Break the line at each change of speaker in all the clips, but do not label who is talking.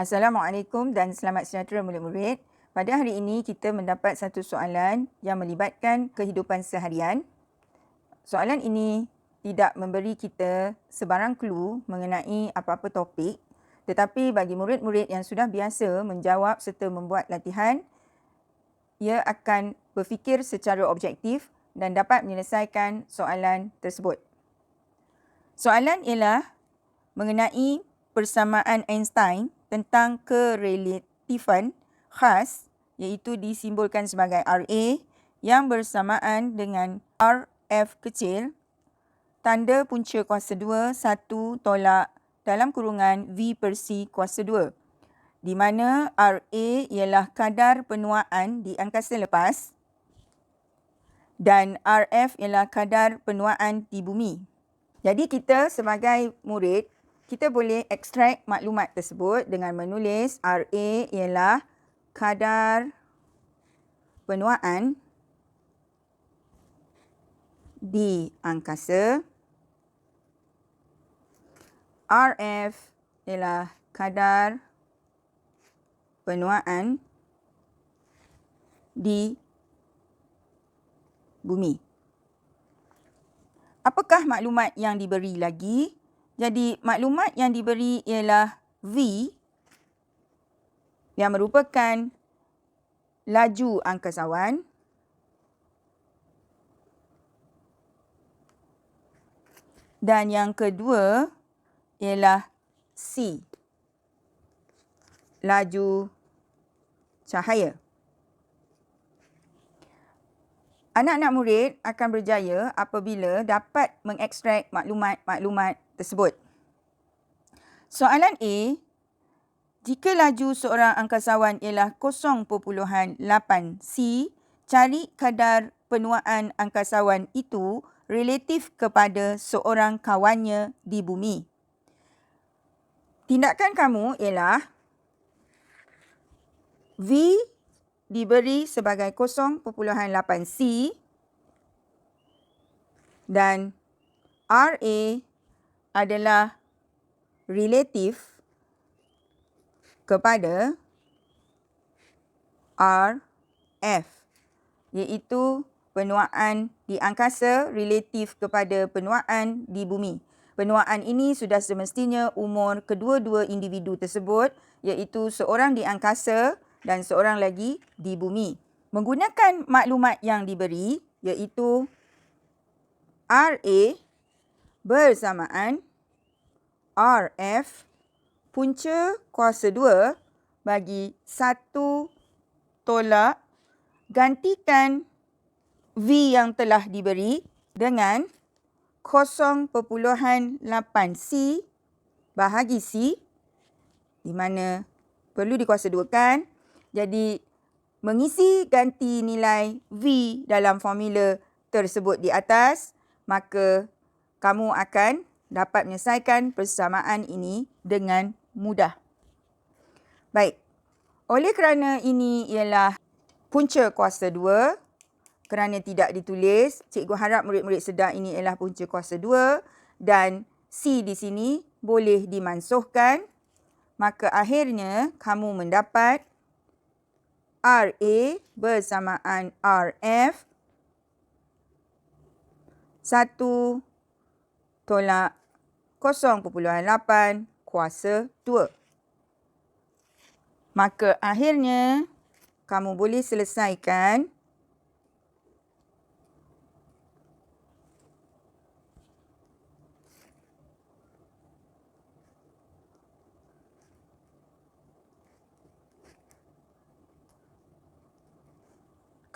Assalamualaikum dan selamat sejahtera murid-murid. Pada hari ini kita mendapat satu soalan yang melibatkan kehidupan seharian. Soalan ini tidak memberi kita sebarang clue mengenai apa-apa topik, tetapi bagi murid-murid yang sudah biasa menjawab serta membuat latihan, ia akan berfikir secara objektif dan dapat menyelesaikan soalan tersebut. Soalan ialah mengenai persamaan Einstein tentang kerelatifan khas, iaitu disimbolkan sebagai RA yang bersamaan dengan RF kecil, tanda punca kuasa 2, 1 tolak dalam kurungan V per C kuasa 2, di mana RA ialah kadar penuaan di angkasa lepas dan RF ialah kadar penuaan di bumi. Jadi kita sebagai murid, kita boleh ekstrak maklumat tersebut dengan menulis RA ialah kadar penuaan di angkasa, RF ialah kadar penuaan di bumi. Apakah maklumat yang diberi lagi? Jadi maklumat yang diberi ialah V yang merupakan laju angkasawan, dan yang kedua ialah C, laju cahaya. Anak-anak murid akan berjaya apabila dapat mengekstrak maklumat-maklumat tersebut. Soalan A, jika laju seorang angkasawan ialah 0.8 C, cari kadar penuaan angkasawan itu relatif kepada seorang kawannya di bumi. Tindakan kamu ialah V diberi sebagai 0.8 C dan RA adalah relatif kepada RF, iaitu penuaan di angkasa relatif kepada penuaan di bumi. Penuaan ini sudah semestinya umur kedua-dua individu tersebut, iaitu seorang di angkasa dan seorang lagi di bumi. Menggunakan maklumat yang diberi, iaitu RA bersamaan RF punca kuasa 2 bagi 1 tolak, gantikan V yang telah diberi dengan 0.8 C bahagi C, di mana perlu dikuasa 2 kan. Jadi mengisi ganti nilai V dalam formula tersebut di atas, maka kamu akan dapat menyelesaikan persamaan ini dengan mudah. Baik, oleh kerana ini ialah punca kuasa 2, kerana tidak ditulis, cikgu harap murid-murid sedar ini ialah punca kuasa 2 dan C di sini boleh dimansuhkan, maka akhirnya kamu mendapat RA bersamaan RF 1 tolak 0.8 kuasa 2. Maka akhirnya kamu boleh selesaikan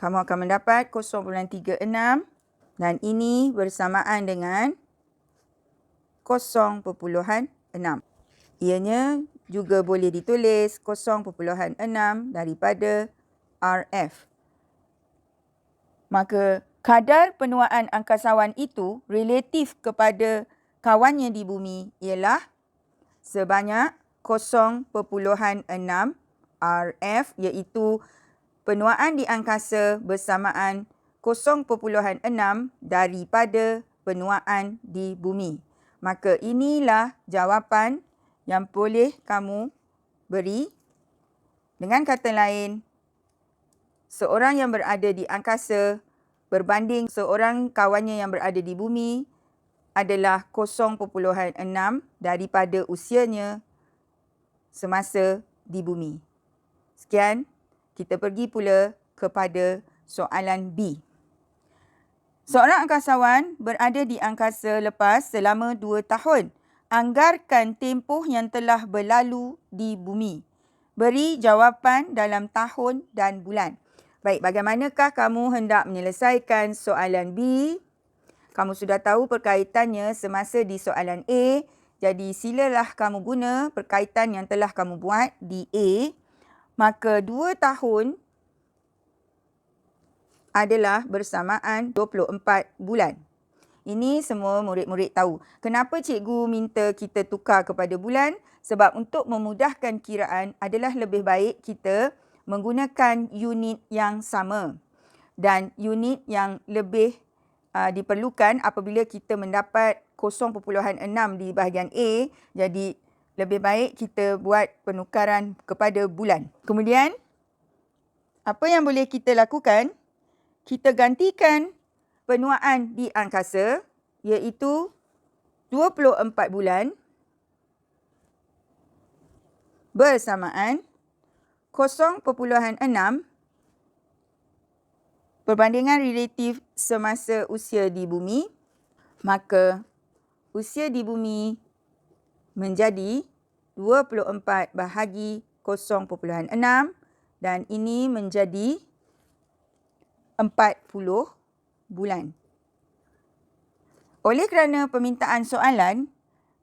kamu akan mendapat 0.36 dan ini bersamaan dengan 0.6. Ianya juga boleh ditulis 0.6 daripada RF. Maka kadar penuaan angkasawan itu relatif kepada kawannya di bumi ialah sebanyak 0.6 RF, iaitu penuaan di angkasa bersamaan 0.6 daripada penuaan di bumi. Maka inilah jawapan yang boleh kamu beri. Dengan kata lain, seorang yang berada di angkasa berbanding seorang kawannya yang berada di bumi adalah 0.6 daripada usianya semasa di bumi. Sekian, kita pergi pula kepada soalan B. Seorang angkasawan berada di angkasa lepas selama 2 tahun. Anggarkan tempoh yang telah berlalu di bumi. Beri jawapan dalam tahun dan bulan. Baik, bagaimanakah kamu hendak menyelesaikan soalan B? Kamu sudah tahu perkaitannya semasa di soalan A. Jadi silalah kamu guna perkaitan yang telah kamu buat di A. Maka 2 tahun adalah bersamaan 24 bulan. Ini semua murid-murid tahu. Kenapa cikgu minta kita tukar kepada bulan? Sebab untuk memudahkan kiraan adalah lebih baik kita menggunakan unit yang sama. Dan unit yang lebih diperlukan apabila kita mendapat 0.6 di bahagian A. Jadi lebih baik kita buat penukaran kepada bulan. Kemudian, apa yang boleh kita lakukan? Kita gantikan penuaan di angkasa iaitu 24 bulan bersamaan 0.6 perbandingan relatif semasa usia di bumi, maka usia di bumi menjadi 24 bahagi 0.6 dan ini menjadi 40 bulan. Oleh kerana permintaan soalan,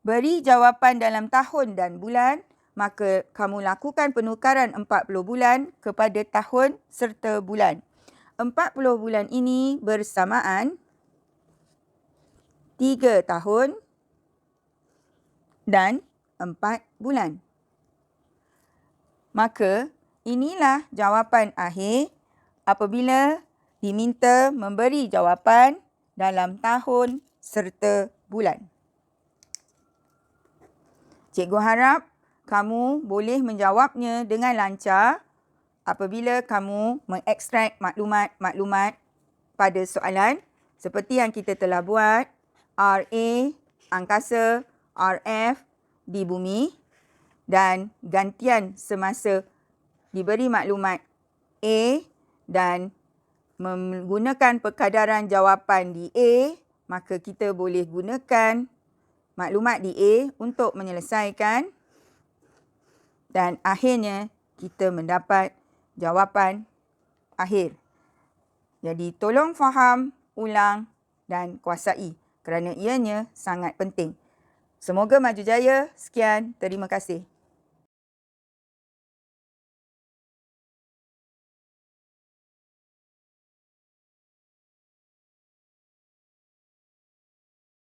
beri jawapan dalam tahun dan bulan, maka kamu lakukan penukaran 40 bulan kepada tahun serta bulan. 40 bulan ini bersamaan 3 tahun dan 4 bulan. Maka inilah jawapan akhir apabila diminta memberi jawapan dalam tahun serta bulan. Cikgu harap kamu boleh menjawabnya dengan lancar apabila kamu mengekstrak maklumat-maklumat pada soalan seperti yang kita telah buat, RA, angkasa, RF di bumi dan gantian semasa diberi maklumat A dan menggunakan perkadaran jawapan di A, maka kita boleh gunakan maklumat di A untuk menyelesaikan dan akhirnya kita mendapat jawapan akhir. Jadi tolong faham, ulang dan kuasai kerana ianya sangat penting. Semoga maju jaya. Sekian, terima kasih.